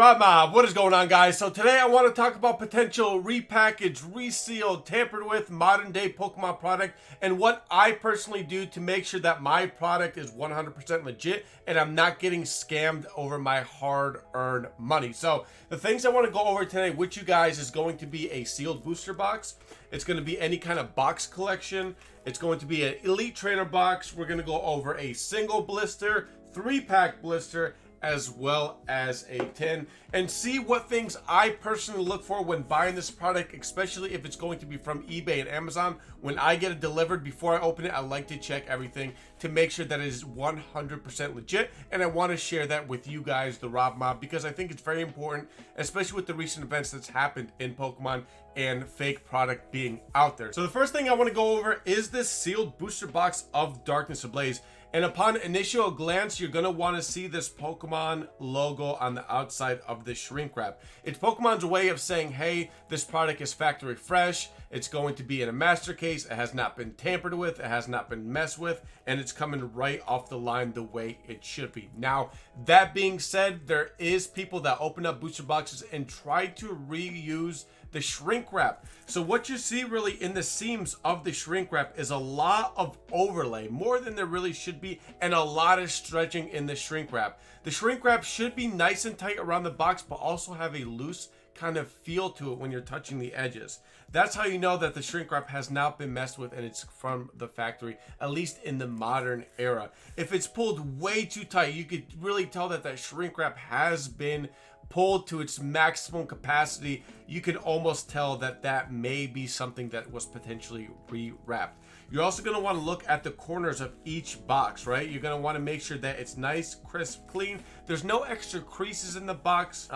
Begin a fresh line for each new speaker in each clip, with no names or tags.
Rob Mob, what is going on, guys? So today I want to talk about potential repackaged, resealed, tampered with, modern day Pokemon product and what I personally do to make sure that my product is 100% legit and I'm not getting scammed over my hard-earned money. So the things I want to go over today with you guys is going to be a sealed booster box. It's going to be any kind of box collection. It's going to be an Elite Trainer box. We're going to go over a single blister, 3-pack blister, as well as a tin, and see what things I personally look for when buying this product, especially if it's going to be from eBay and Amazon. When I get it delivered, before I open it, I like to check everything to make sure that it is 100% legit, and I want to share that with you guys, the Rob Mob, because I think it's very important, especially with the recent events that's happened in Pokemon and fake product being out there. So the first thing I want to go over is this sealed booster box of Darkness Ablaze. And upon initial glance, you're going to want to see this Pokemon logo on the outside of the shrink wrap. It's Pokemon's way of saying, hey, this product is factory fresh. It's going to be in a master case. It has not been tampered with. It has not been messed with. And it's coming right off the line the way it should be. Now, that being said, there is people that open up booster boxes and try to reuse the shrink wrap. So what you see really in the seams of the shrink wrap is a lot of overlay, more than there really should be, and a lot of stretching in the shrink wrap. The shrink wrap should be nice and tight around the box, but also have a loose kind of feel to it when you're touching the edges. That's how you know that the shrink wrap has not been messed with and it's from the factory, at least in the modern era. If it's pulled way too tight, you could really tell that that shrink wrap has been pulled to its maximum capacity. You can almost tell that that may be something that was potentially rewrapped. You're also going to want to look at the corners of each box, right? You're going to want to make sure that it's nice, crisp, clean. There's no extra creases in the box.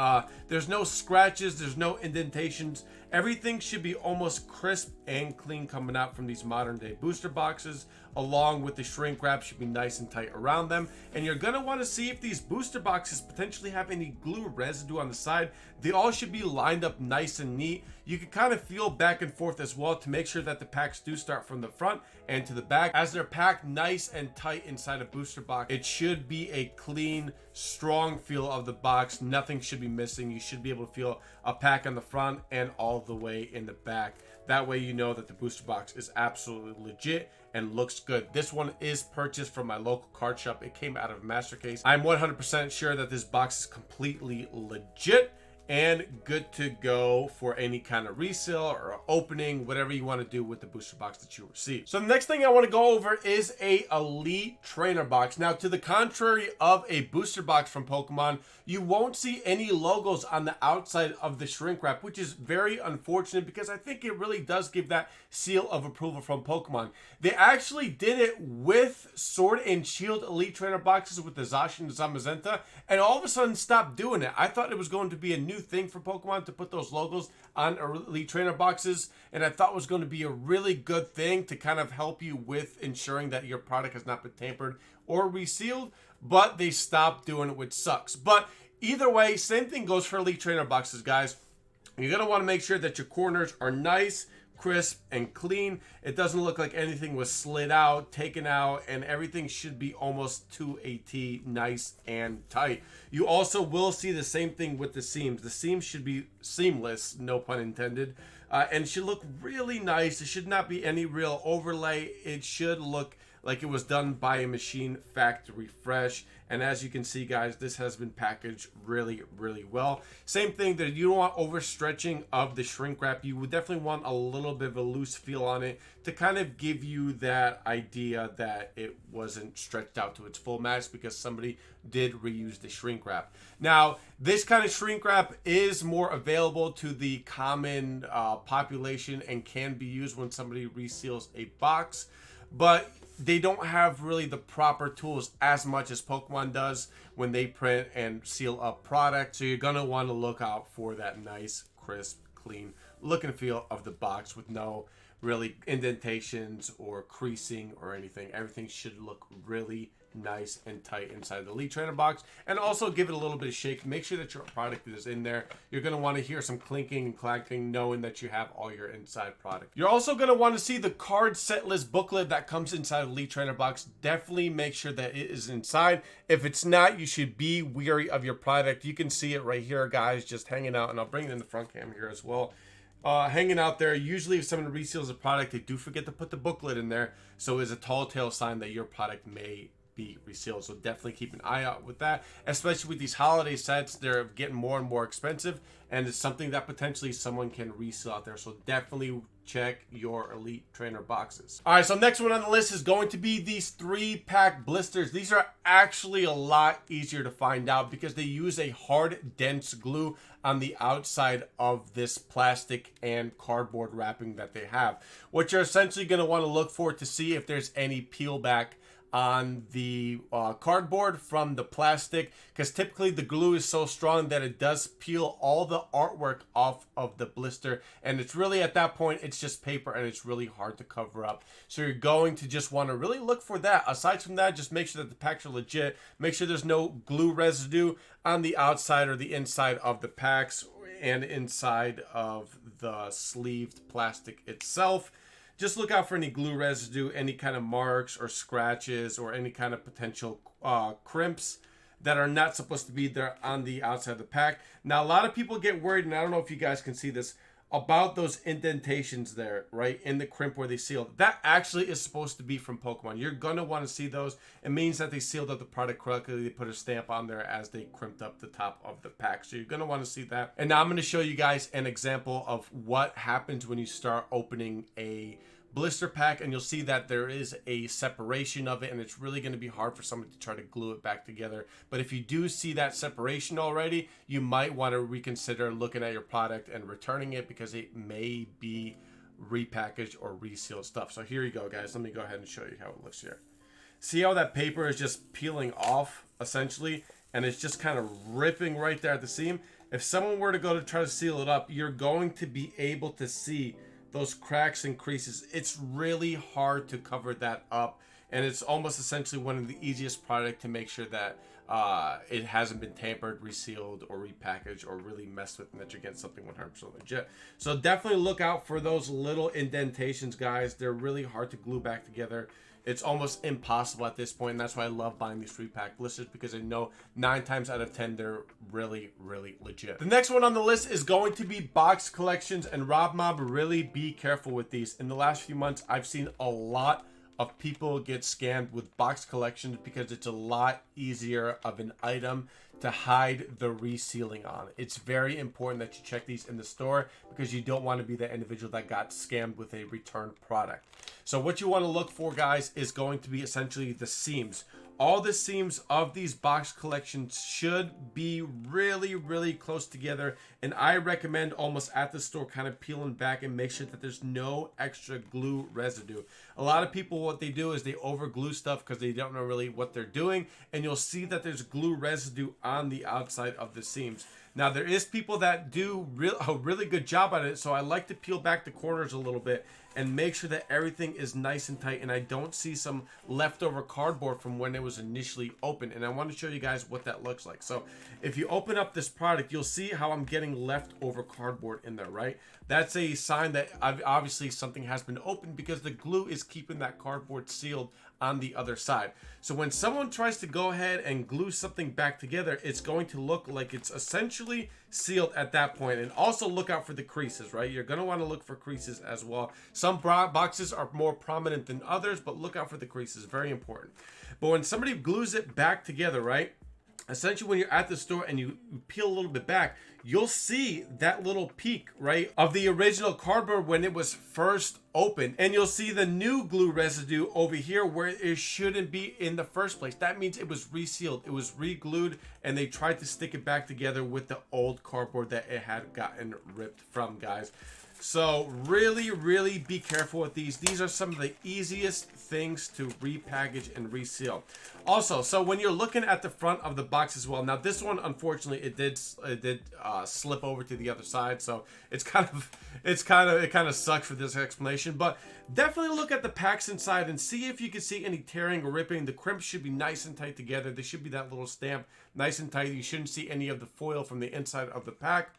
There's no scratches. There's no indentations. Everything should be almost crisp and clean coming out from these modern day booster boxes, along with the shrink wrap should be nice and tight around them. And you're going to want to see if these booster boxes potentially have any glue residue on the side. They all should be lined up nice and neat. You can kind of feel back and forth as well to make sure that the packs do start from the front and to the back. As they're packed nice and tight inside a booster box, it should be a clean, strong feel of the box. Nothing should be missing. You should be able to feel a pack on the front and all the way in the back. That way you know that the booster box is absolutely legit and looks good. This one is purchased from my local card shop. It came out of a master case. I'm 100% sure that this box is completely legit and good to go for any kind of resale or opening, whatever you want to do with the booster box that you receive. So the next thing I want to go over is a Elite Trainer box. Now, to the contrary of a booster box from Pokemon, you won't see any logos on the outside of the shrink wrap, which is very unfortunate because I think it really does give that seal of approval from Pokemon. They actually did it with Sword and Shield Elite Trainer boxes with the Zacian and Zamazenta, and all of a sudden stopped doing it. I thought it was going to be a new thing for Pokemon to put those logos on Elite Trainer boxes, and I thought it was going to be a really good thing to kind of help you with ensuring that your product has not been tampered or resealed, but they stopped doing it, which sucks. But either way, same thing goes for Elite Trainer boxes, guys. You're going to want to make sure that your corners are nice, crisp, and clean. It doesn't look like anything was slid out, taken out, and everything should be almost to a T, nice and tight. You also will see the same thing with the seams. The seams should be seamless, no pun intended, and should look really nice. There should not be any real overlay. It should look like it was done by a machine, factory fresh. And as you can see, guys, this has been packaged really, really well. Same thing that you don't want overstretching of the shrink wrap. You would definitely want a little bit of a loose feel on it to kind of give you that idea that it wasn't stretched out to its full max because somebody did reuse the shrink wrap. Now, this kind of shrink wrap is more available to the common population and can be used when somebody reseals a box, but they don't have really the proper tools as much as Pokemon does when they print and seal up product. So you're going to want to look out for that nice, crisp, clean look and feel of the box with no really indentations or creasing or anything. Everything should look really nice and tight inside the Elite Trainer box. And also give it a little bit of shake. Make sure that your product is in there. You're going to want to hear some clinking and clacking, knowing that you have all your inside product. You're also going to want to see the card set list booklet that comes inside the Elite Trainer box. Definitely make sure that it is inside. If it's not, you should be wary of your product. You can see it right here, guys, just hanging out. And I'll bring it in the front cam here as well. Hanging out there. Usually if someone reseals a product, they do forget to put the booklet in there, so it's a tall tale sign that your product may be resealed. So definitely keep an eye out with that, especially with these holiday sets. They're getting more and more expensive, and it's something that potentially someone can resell out there. So definitely check your Elite Trainer boxes. All right, so next one on the list is going to be these 3-pack blisters. These are actually a lot easier to find out because they use a hard, dense glue on the outside of this plastic and cardboard wrapping that they have. What you're essentially going to want to look for to see if there's any peel back on the cardboard from the plastic, because typically the glue is so strong that it does peel all the artwork off of the blister, and it's really at that point it's just paper and it's really hard to cover up. So you're going to just want to really look for that. Aside from that, just make sure that the packs are legit. Make sure there's no glue residue on the outside or the inside of the packs and inside of the sleeved plastic itself. Just look out for any glue residue, any kind of marks or scratches, or any kind of potential crimps that are not supposed to be there on the outside of the pack. Now, a lot of people get worried, and I don't know if you guys can see this, about those indentations there, right, in the crimp where they sealed. That actually is supposed to be from Pokemon. You're going to want to see those. It means that they sealed up the product correctly. They put a stamp on there as they crimped up the top of the pack. So you're going to want to see that. And now I'm going to show you guys an example of what happens when you start opening a blister pack, and you'll see that there is a separation of it, and it's really going to be hard for someone to try to glue it back together. But if you do see that separation already, you might want to reconsider looking at your product and returning it, because it may be repackaged or resealed stuff. So here you go, guys. Let me go ahead and show you how it looks here. See how that paper is just peeling off essentially, and it's just kind of ripping right there at the seam? If someone were to go to try to seal it up, you're going to be able to see those cracks and creases. It's really hard to cover that up, and it's almost essentially one of the easiest product to make sure that it hasn't been tampered, resealed, or repackaged, or really messed with, and that you're getting something 100% legit. So definitely look out for those little indentations, guys. They're really hard to glue back together. It's almost impossible at this point, and that's why I love buying these 3-pack blisters, because I know 9 times out of 10 they're really, really legit. The next one on the list is going to be box collections, and Rob Mob, really be careful with these. In the last few months, I've seen a lot of people get scammed with box collections because it's a lot easier of an item to hide the resealing on. It's very important that you check these in the store, because you don't want to be the individual that got scammed with a returned product. So what you want to look for, guys, is going to be essentially the seams. All the seams of these box collections should be really, really close together, and I recommend almost at the store kind of peeling back and make sure that there's no extra glue residue. A lot of people, what they do is they over glue stuff because they don't know really what they're doing, and you'll see that there's glue residue on the outside of the seams. Now, there is people that do a really good job at it, so I like to peel back the corners a little bit and make sure that everything is nice and tight, and I don't see some leftover cardboard from when it was initially open. And I want to show you guys what that looks like. So if you open up this product, you'll see how I'm getting leftover cardboard in there, right? That's a sign that obviously something has been opened, because the glue is keeping that cardboard sealed on the other side. So when someone tries to go ahead and glue something back together, it's going to look like it's essentially sealed at that point. And also look out for the creases, right? You're going to want to look for creases as well. Some boxes are more prominent than others, but look out for the creases. Very important. But when somebody glues it back together, right, essentially when you're at the store and you peel a little bit back, you'll see that little peak, right, of the original cardboard when it was first opened, and you'll see the new glue residue over here where it shouldn't be in the first place. That means it was resealed, it was re-glued, and they tried to stick it back together with the old cardboard that it had gotten ripped from, guys. So really be careful with these. These are some of the easiest things to repackage and reseal. Also, so when you're looking at the front of the box as well, now this one, unfortunately, it did slip over to the other side, so it kind of sucks for this explanation. But definitely look at the packs inside and see if you can see any tearing or ripping. The crimps should be nice and tight together. There should be that little stamp nice and tight. You shouldn't see any of the foil from the inside of the pack,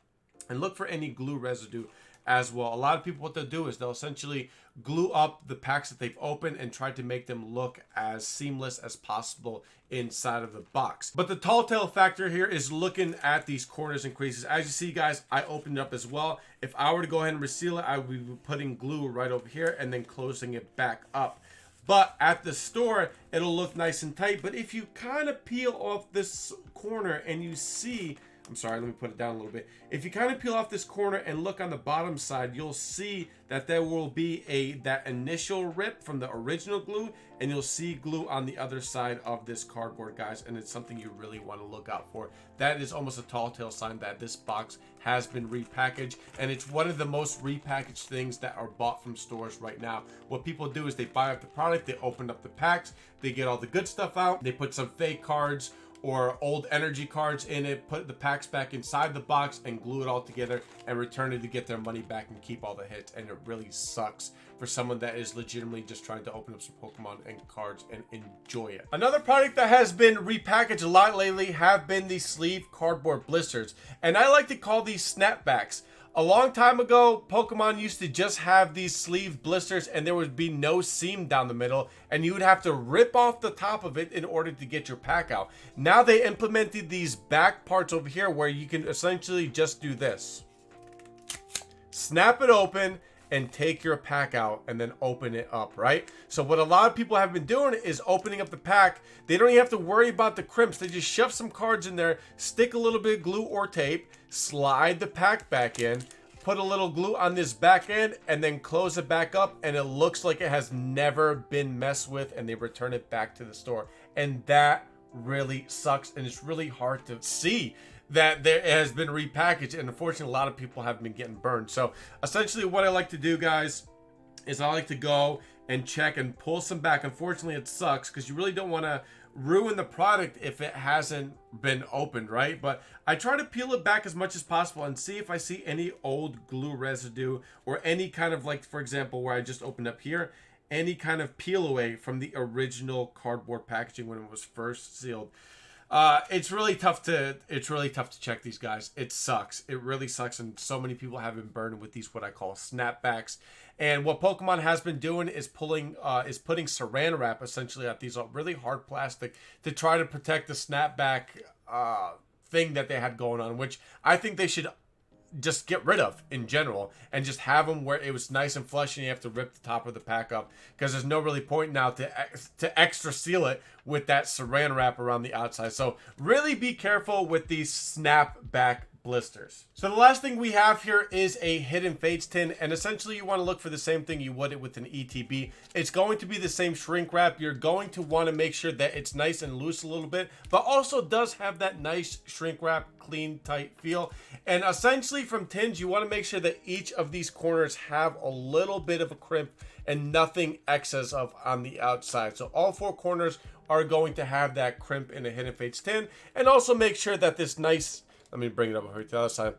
and look for any glue residue as well. A lot of people, what they'll do is they'll essentially glue up the packs that they've opened and try to make them look as seamless as possible inside of the box. But the tall tale factor here is looking at these corners and creases. As you see, guys, I opened it up as well. If I were to go ahead and reseal it, I would be putting glue right over here and then closing it back up. But at the store, it'll look nice and tight. But if you kind of peel off this corner and you see, I'm sorry, let me put it down a little bit. If you kind of peel off this corner and look on the bottom side, you'll see that there will be that initial rip from the original glue, and you'll see glue on the other side of this cardboard, guys, and it's something you really want to look out for. That is almost a tall tale sign that this box has been repackaged, and it's one of the most repackaged things that are bought from stores right now. What people do is they buy up the product, they open up the packs, they get all the good stuff out, they put some fake cards or old energy cards in it, put the packs back inside the box and glue it all together and return it to get their money back and keep all the hits. And it really sucks for someone that is legitimately just trying to open up some Pokemon and cards and enjoy it. Another product that has been repackaged a lot lately have been the sleeve cardboard blisters, and I like to call these snapbacks. A long time ago, Pokemon used to just have these sleeve blisters and there would be no seam down the middle, and you would have to rip off the top of it in order to get your pack out. Now they implemented these back parts over here where you can essentially just do this. Snap it open and take your pack out and then open it up, right? So what a lot of people have been doing is opening up the pack. They don't even have to worry about the crimps. They just shove some cards in there, stick a little bit of glue or tape, slide the pack back in, put a little glue on this back end, and then close it back up, and it looks like it has never been messed with, and they return it back to the store. And that really sucks, and it's really hard to see that there has been repackaged, and unfortunately a lot of people have been getting burned. So essentially what I like to do, guys, is I like to go and check and pull some back. Unfortunately it sucks because you really don't want to ruin the product if it hasn't been opened, right? But I try to peel it back as much as possible and see if I see any old glue residue or any kind of, like, for example, where I just opened up here, any kind of peel away from the original cardboard packaging when it was first sealed. It's really tough to check these, guys. It sucks. It really sucks, and so many people have been burned with these, what I call snapbacks. And what Pokemon has been doing is putting saran wrap essentially at these really hard plastic to try to protect the snapback thing that they had going on, which I think they should just get rid of in general and just have them where it was nice and flush and you have to rip the top of the pack up, because there's no really point now to extra seal it with that saran wrap around the outside. So really be careful with these snapback blisters. So the last thing we have here is a Hidden Fates tin, and essentially you want to look for the same thing you would with an ETB. It's going to be the same shrink wrap. You're going to want to make sure that it's nice and loose a little bit, but also does have that nice shrink wrap, clean, tight feel. And essentially from tins, you want to make sure that each of these corners have a little bit of a crimp and nothing excess of on the outside. So all four corners are going to have that crimp in a Hidden Fates tin. And also make sure that this nice, let me bring it up over to the other side,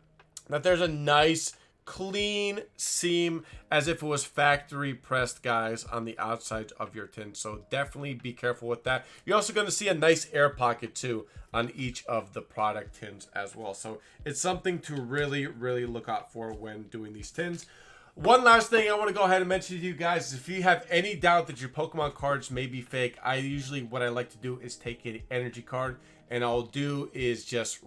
that there's a nice clean seam as if it was factory pressed, guys, on the outside of your tin. So definitely be careful with that. You're also going to see a nice air pocket too on each of the product tins as well. So it's something to really look out for when doing these tins. One last thing I want to go ahead and mention to you guys is if you have any doubt that your Pokemon cards may be fake, what I like to do is take an energy card, and I'll do is just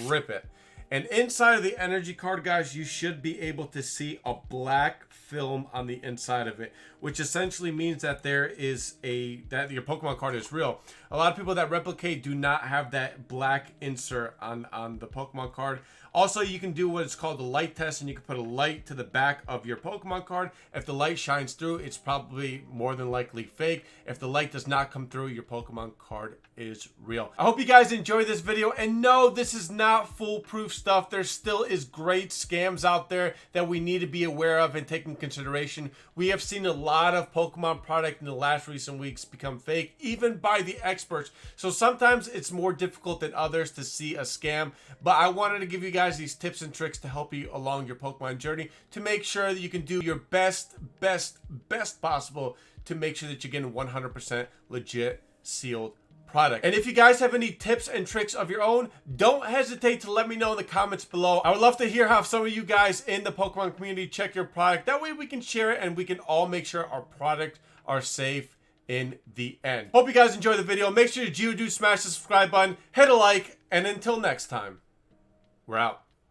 rip it. And inside of the energy card, guys, you should be able to see a black film on the inside of it, which essentially means that that your Pokemon card is real. A lot of people that replicate do not have that black insert on the Pokemon card. Also, you can do what is called the light test, and you can put a light to the back of your Pokemon card. If the light shines through, it's probably more than likely fake. If the light does not come through, your Pokemon card is real. I hope you guys enjoyed this video, and no, this is not foolproof stuff. There still is great scams out there that we need to be aware of and take in consideration. We have seen a lot of Pokemon product in the last recent weeks become fake, even by the experts. So sometimes it's more difficult than others to see a scam, but I wanted to give you guys these tips and tricks to help you along your Pokemon journey to make sure that you can do your best possible to make sure that you're getting 100% legit sealed product. And if you guys have any tips and tricks of your own, don't hesitate to let me know in the comments below. I would love to hear how some of you guys in the Pokemon community check your product. That way we can share it and we can all make sure our products are safe in the end. Hope you guys enjoyed the video. Make sure you do smash the subscribe button, hit a like, and until next time, we're out.